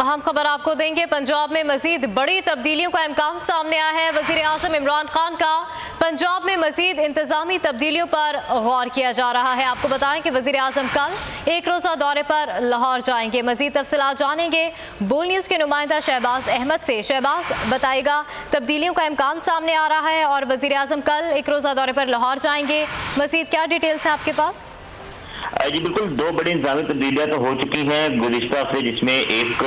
अहम खबर आपको देंगे। पंजाब में मजीद बड़ी तब्दीलियों का इम्कान सामने आया है। वज़ीर आज़म इमरान खान का पंजाब में मजीद इंतजामी तब्दीलियों पर गौर किया जा रहा है। आपको बताएं कि वज़ीर आज़म कल एक रोज़ा दौरे पर लाहौर जाएंगे। मजीद तफसीलात जानेंगे बोल न्यूज़ के नुमाइंदा शहबाज अहमद से। शहबाज बताएगा, तब्दीलियों का इम्कान सामने आ रहा है और वज़ीर आज़म कल एक रोज़ा दौरे पर लाहौर जाएंगे। मजीद क्या डिटेल्स हैं आपके पास? जी बिल्कुल, दो बड़ी इंतजामी तब्दीलियां तो हो चुकी हैं गुज़िश्ता से, जिसमें एक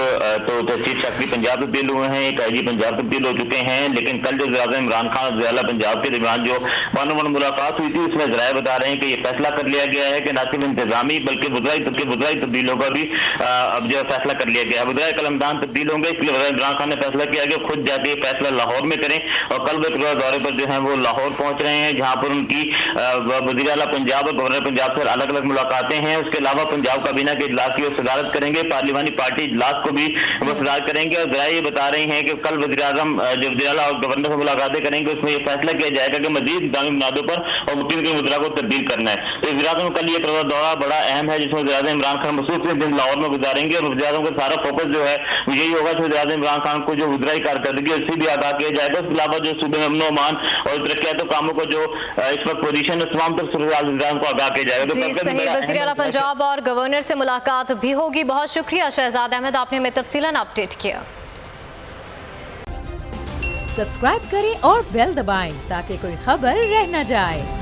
तो चीफ सेक्रेटरी पंजाब तब्दील हुए हैं, एक IG पंजाब तब्दील हो चुके हैं। लेकिन कल जो वज़ीर इमरान खान और ज़िला पंजाब के दरमियान जो वन मुलाकात हुई थी, उसमें ज़राए बता रहे हैं कि ये फैसला कर लिया गया है कि न सिर्फ इंतजामी बल्कि वज़राई तब्दीलों का भी अब जो फैसला कर लिया गया है। वज़राए कलमदान तब्दील होंगे, इसलिए वज़ीर इमरान खान ने फैसला किया कि खुद जाके फैसला लाहौर में करें और कल वो दौरे पर जो है वो लाहौर पहुंच रहे हैं, जहाँ पर उनकी वज़ीर आला पंजाब और गवर्नर पंजाब से अलग अलग मुलाकातें हैं। उसके अलावा पंजाब काबीना के इजलास की सदारत करेंगे, पार्लिमानी पार्टी इजलास को भी वो सदारत करेंगे। और जरा ये बता रहे हैं कि कल वज़ीर आज़म जो वज़ीर आला और गवर्नर से मुलाकातें करेंगे, उसमें ये फैसला किया जाएगा कि मजीद इंतजामी बुनियादों पर और मुख्यमंत्री के मुद्रा को तब्दील करना है। तो वज़ीर आज़म कल ये दौरा बड़ा अहम है, जिसमें वज़ीर आज़म इमरान खान मसरूफ दिन लाहौर में गुजारेंगे और वज़ीर आज़म का सारा फोकस जो है यही होगा कि वज़ीर आज़म इमरान खान को जो वज़राई कारकर्दगी है उससे भी आगाह किया जाएगा। उसके अलावा जो सूबे में अमन अमान और तरक्याती कामों को जो इस वक्त पोजीशन है, तमाम तरफ को आगाह किया जाएगा। वज़ीर आला पंजाब और गवर्नर से मुलाकात भी होगी। बहुत शुक्रिया शहजाद अहमद, आपने हमें तफसीलन अपडेट किया। सब्सक्राइब करें और बेल दबाएं ताकि कोई खबर रह न जाए।